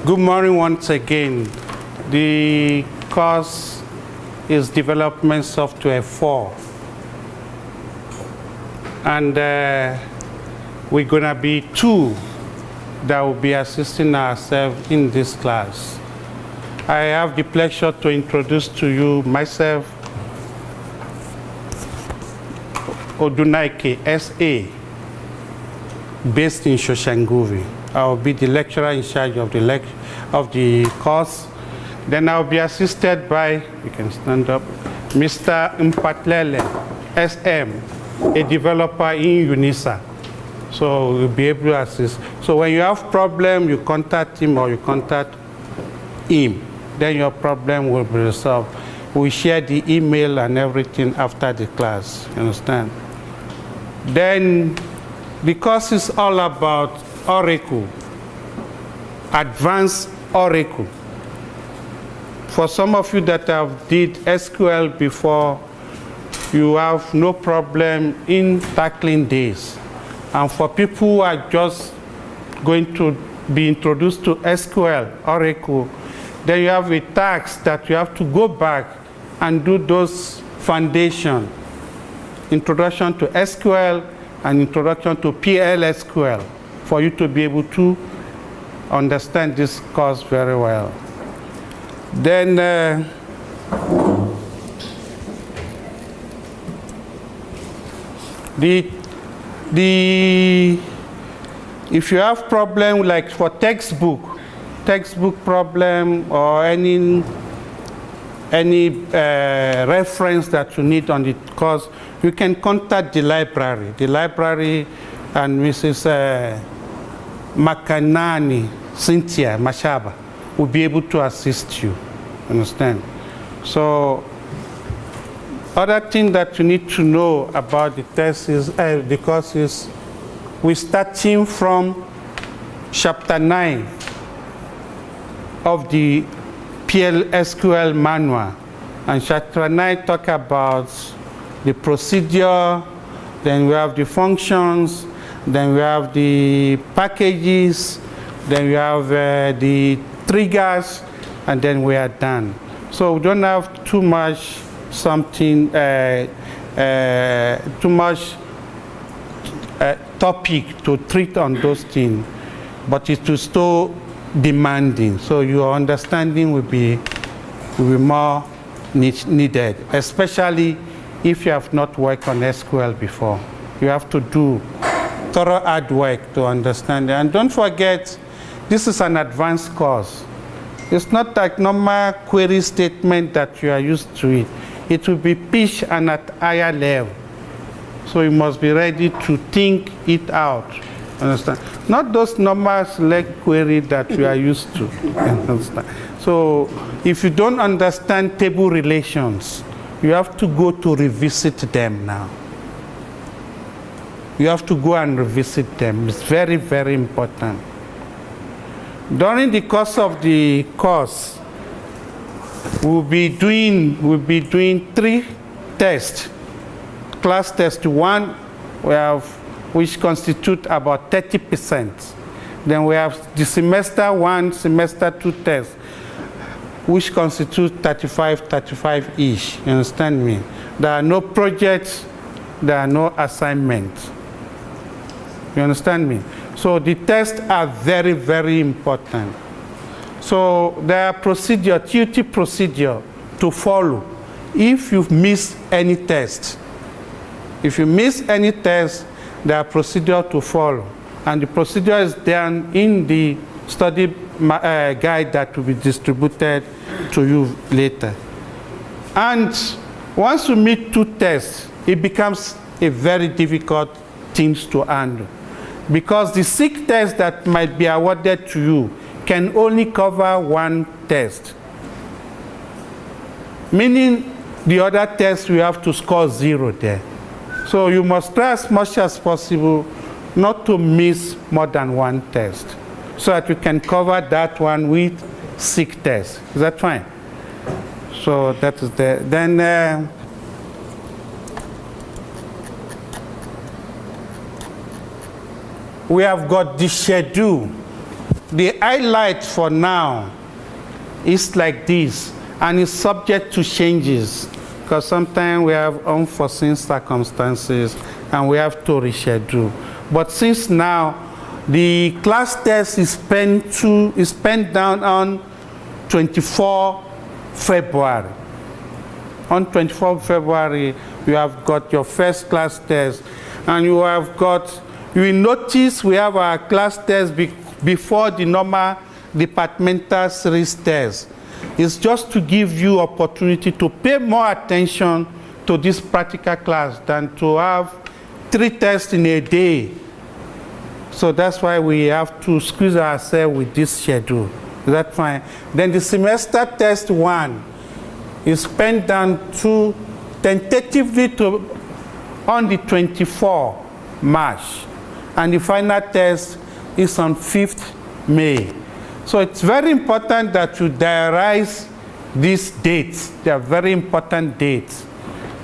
Good morning once again. The course is Development Software 4. And we're going to be two that will be assisting ourselves in this class. I have the pleasure to introduce to you myself, Odunaike, S.A., based in Shoshanguve. I will be the lecturer in charge of the course. Then I'll be assisted by, you can stand up, Mr. Mpatlele, SM, a developer in UNISA. So we'll be able to assist. So when you have problem, you contact him or you contact him. Then your problem will be resolved. We share the email and everything after the class, you understand? Then the course is all about Oracle, Advanced Oracle. For some of you that have did SQL before, you have no problem in tackling this. And for people who are just going to be introduced to SQL, Oracle, then you have a task that you have to go back and do those foundation, introduction to SQL and introduction to PLSQL, for you to be able to understand this course very well. Then if you have problem like for textbook problem or any reference that you need on the course, you can contact the library. The library and Mrs. Makanani, Cynthia Mashaba, will be able to assist you, understand? So, other thing that you need to know about the test is, the course is, we're starting from chapter 9 of the PLSQL manual. And chapter 9 talk about the procedure, then we have the functions, then we have the packages, then we have the triggers, and then we are done. So we don't have too much topic to treat on those things, but it is still demanding. So your understanding will be more needed, especially if you have not worked on SQL before. You have to do thorough hard work to understand it. And don't forget, this is an advanced course. It's not like normal query statement that you are used to it. It will be pitched and at higher level. So you must be ready to think it out. Understand? Not those normal select query that you are used to. Understand? So if you don't understand table relations, you have to go to revisit them now. You have to go and revisit them. It's very, very important. During the course of the course, we'll be doing 3 tests. Class test 1, which constitute about 30%. Then we have the semester 1, semester 2 tests, which constitute 35-ish. You understand me? There are no projects, there are no assignments. You understand me? So the tests are very, very important. So there are procedure, TUT procedure to follow if you've missed any test. If you miss any test, there are procedure to follow. And the procedure is done in the study guide that will be distributed to you later. And once you meet 2 tests, it becomes a very difficult thing to handle. Because the 6 tests that might be awarded to you can only cover 1 test. Meaning the other tests we have to score 0 there. So you must try as much as possible not to miss more than 1 test, so that you can cover that one with 6 tests. Is that fine? So that is there. Then we have got the schedule the highlight for now is like this, and it's subject to changes because sometimes we have unforeseen circumstances and we have to reschedule. But since now the class test is penned down on 24 February. On 24 February, you have got your first class test, and you will notice we have our class test before the normal departmental series test. It's just to give you opportunity to pay more attention to this practical class than to have 3 tests in a day. So that's why we have to squeeze ourselves with this schedule. Is that fine? Then the semester test 1 is penned down to tentatively on the 24th March. And the final test is on 5th May. So it's very important that you diarize these dates. They are very important dates.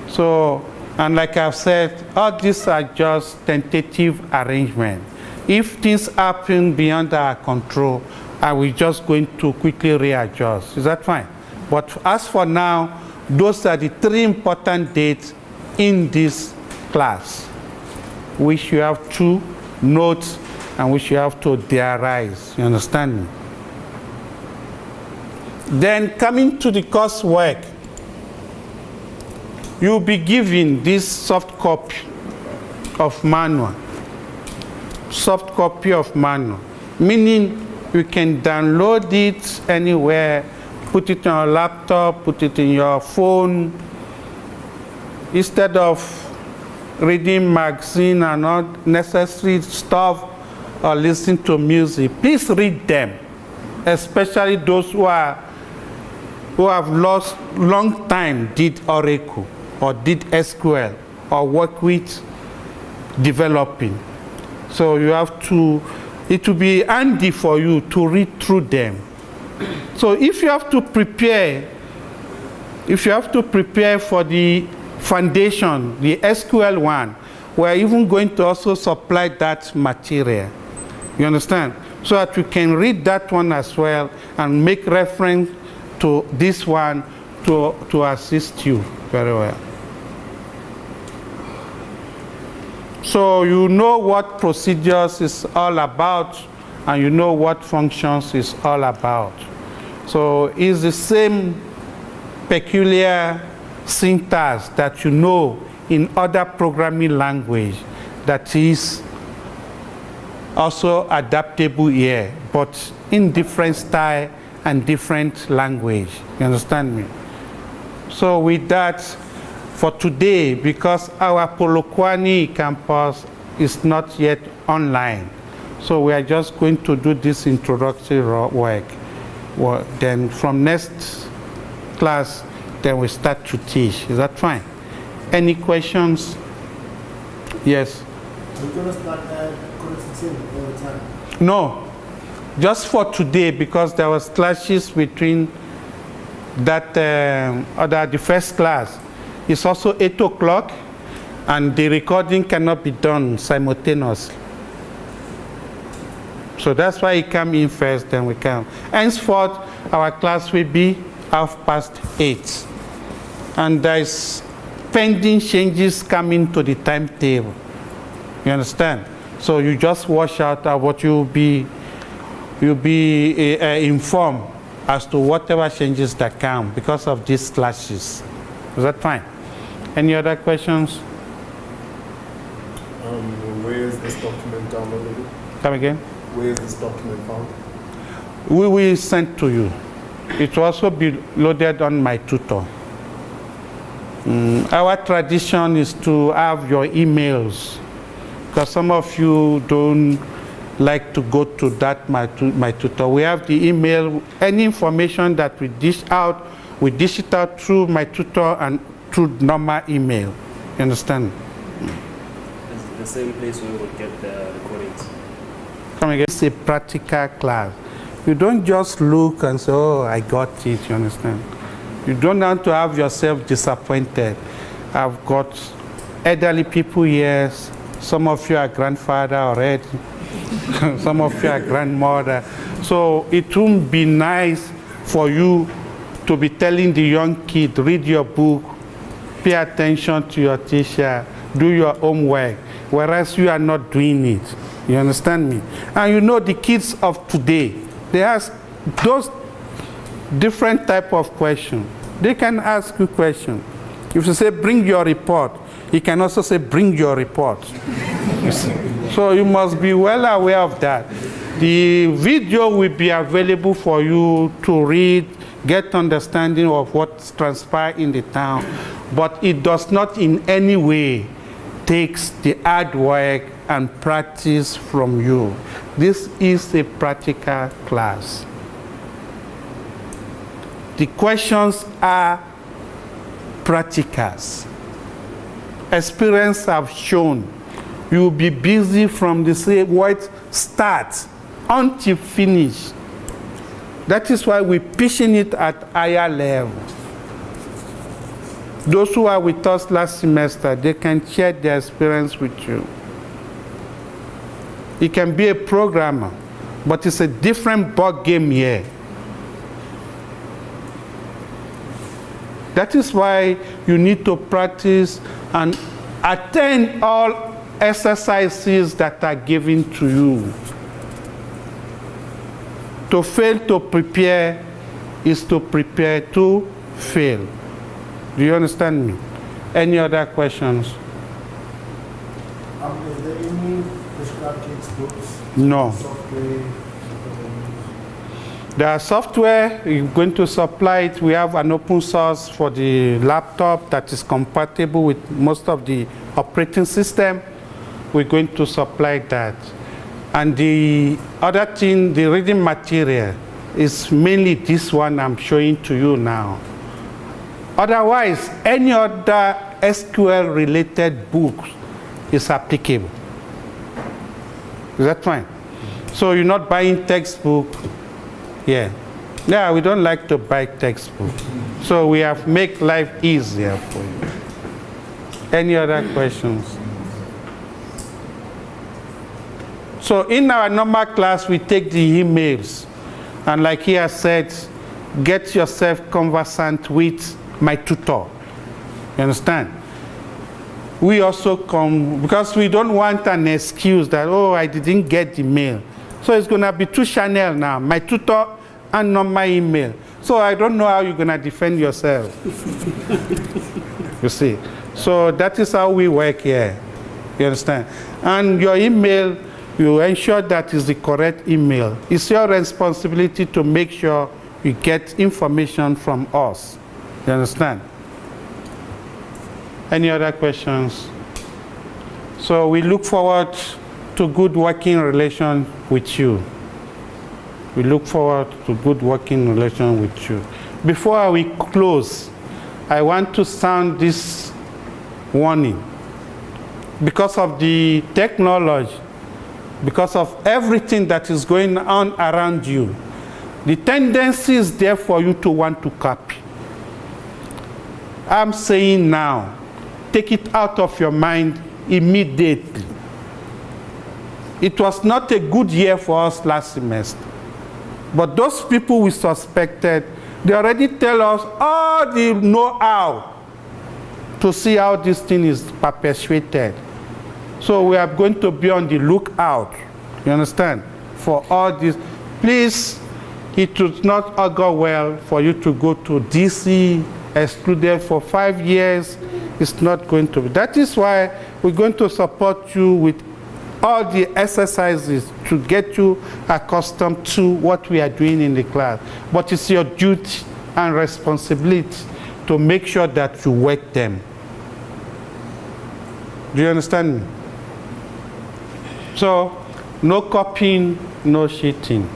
So, and like I've said, all these are just tentative arrangements. If things happen beyond our control, are we just going to quickly readjust? Is that fine? But as for now, those are the 3 important dates in this class, which you have to note and which you have to diarize. You understand me? Then coming to the coursework, you'll be given this soft copy of manual. Soft copy of manual, meaning you can download it anywhere, put it on your laptop, put it in your phone. Instead of reading magazine and unnecessary stuff or listening to music, please read them, especially those who have lost long time did Oracle or did SQL or work with developing. So you have to, it will be handy for you to read through them. So if you have to prepare for the foundation, the SQL one, we're even going to also supply that material. You understand? So that you can read that one as well and make reference to this one to assist you very well. So you know what procedures is all about, and you know what functions is all about. So it's the same peculiar syntax that you know in other programming language that is also adaptable here, but in different style and different language. You understand me? So with that, for today, because our Polokwane campus is not yet online, so we are just going to do this introductory work. Well, then from next class, then we start to teach. Is that fine? Any questions? Yes? Are you going to start coding all the time? No, just for today, because there was clashes between that the first class. It's also 8 o'clock, and the recording cannot be done simultaneously. So that's why he came in first, then we come. Henceforth, our class will be 8:30. And there's pending changes coming to the timetable. You understand? So you just watch out what you'll be informed as to whatever changes that come because of these clashes. Is that fine? Any other questions? Where is this document downloaded? Come again? Where is this document found? We will send to you. It will also be loaded on my tutor. Our tradition is to have your emails, because some of you don't like to go to that my tutor. We have the email. Any information that we dish out, we dish it out through my tutor and through normal email. You understand? It's the same place where we would get the recordings. Come again. It's a practical class. You don't just look and say, oh, I got it, you understand? You don't want to have yourself disappointed. I've got elderly people here. Some of you are grandfather already. Some of you are grandmother. So it won't be nice for you to be telling the young kid, read your book, pay attention to your teacher, do your homework, whereas you are not doing it. You understand me? And you know the kids of today, they ask those different type of questions. They can ask you questions. If you say, bring your report, he can also say, bring your report. You see? So you must be well aware of that. The video will be available for you to read, get understanding of what's transpired in the town, but it does not in any way takes the hard work and practice from you. This is a practical class. The questions are practicals. Experience have shown you will be busy from the word start until finish. That is why we're pitching it at higher level. Those who are with us last semester, they can share their experience with you. He can be a programmer, but it's a different ball game here. That is why you need to practice and attend all exercises that are given to you. To fail to prepare is to prepare to fail. Do you understand me? Any other questions? Is there any prescribed textbooks? No. Software? The software, you're going to supply it. We have an open source for the laptop that is compatible with most of the operating system. We're going to supply that. And the other thing, the reading material, is mainly this one I'm showing to you now. Otherwise, any other SQL-related book is applicable. Is that fine? So you're not buying textbook. Yeah. Yeah, we don't like to buy textbook. So we have make life easier for you. Any other questions? So in our normal class, we take the emails. And like he has said, get yourself conversant with my tutor. You understand? We also come, because we don't want an excuse that, oh, I didn't get the mail. So it's going to be two channels now, my tutor and not my email. So I don't know how you're going to defend yourself. You see? So that is how we work here. You understand? And your email, you ensure that is the correct email. It's your responsibility to make sure you get information from us. You understand? Any other questions? So we look forward to good working relation with you. We look forward to good working relation with you. Before we close, I want to sound this warning. Because of the technology, because of everything that is going on around you, the tendency is there for you to want to copy. I'm saying now, take it out of your mind immediately. It was not a good year for us last semester. But those people we suspected, they already tell us all the know-how to see how this thing is perpetuated. So we are going to be on the lookout, you understand, for all this. Please, it does not augur well for you to go to DC, excluded for 5 years. It's not going to be. That is why we're going to support you with all the exercises to get you accustomed to what we are doing in the class. But it's your duty and responsibility to make sure that you work them. Do you understand me? So, no copying, no cheating.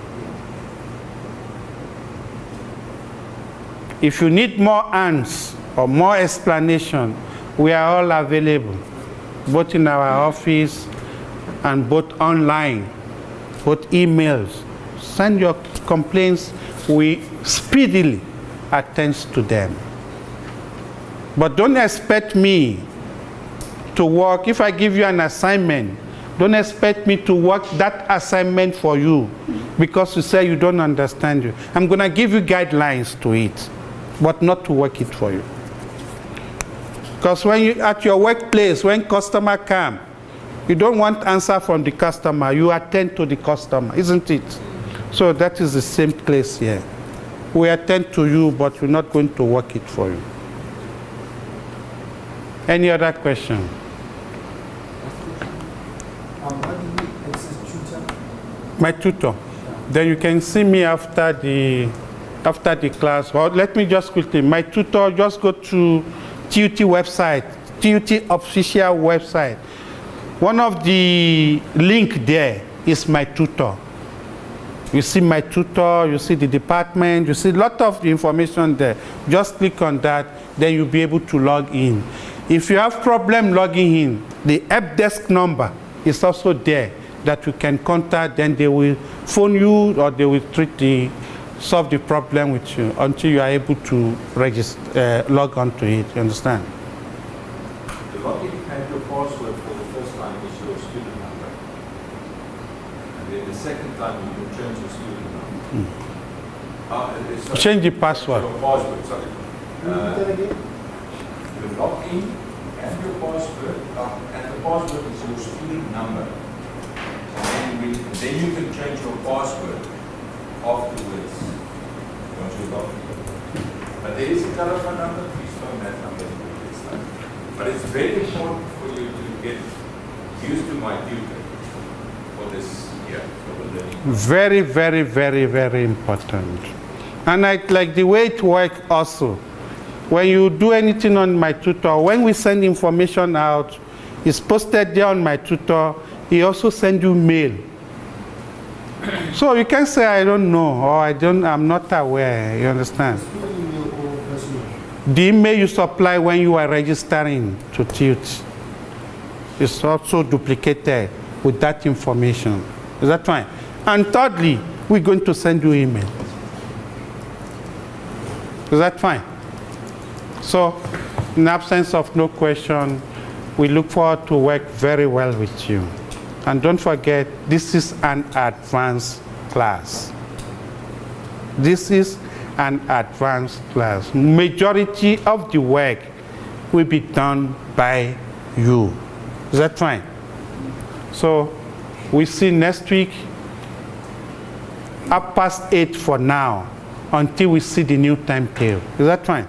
If you need more hands or more explanation, we are all available, both in our office and both online, both emails. Send your complaints, we speedily attend to them. But don't expect me to work. If I give you an assignment Don't expect me to work that assignment for you because you say you don't understand you. I'm going to give you guidelines to it, but not to work it for you. Because when you at your workplace, when customer come, you don't want answer from the customer. You attend to the customer, isn't it? So that is the same place here. We attend to you, but we're not going to work it for you. Any other question? How do you access tutor? My tutor. Then you can see me after the class. Well, let me just quickly. My tutor, just go to TUT website, TUT official website. One of the link there is my tutor. You see my tutor, you see the department, you see a lot of the information there. Just click on that, then you'll be able to log in. If you have problem logging in, the help desk number is also there that you can contact, then they will phone you or they will solve the problem with you until you are able to register, log on to it, you understand? The login and your password for the first time is your student number. And then the second time you can change your student number. Change the password. Your password, sorry. Can you repeat that again? The login and your password, and the password is your student number. And then you can change your password afterwards, once you log in. But there is a telephone number, please phone that number this time. But it's very important for you to get used to my tutor for this year, for the learning. Very, very, very, very important. And I like the way it works also. When you do anything on my tutor, when we send information out, it's posted there on my tutor. He also sends you mail. So you can say, I don't know, or I'm not aware, you understand? School email or personal? The email you supply when you are registering to TUT is also duplicated with that information. Is that fine? And thirdly, we're going to send you email. Is that fine? So, in absence of no question, we look forward to work very well with you. And don't forget, this is an advanced class. This is an advanced class. Majority of the work will be done by you. Is that fine? So, we see next week, 8:30 for now, until we see the new timetable. Is that fine?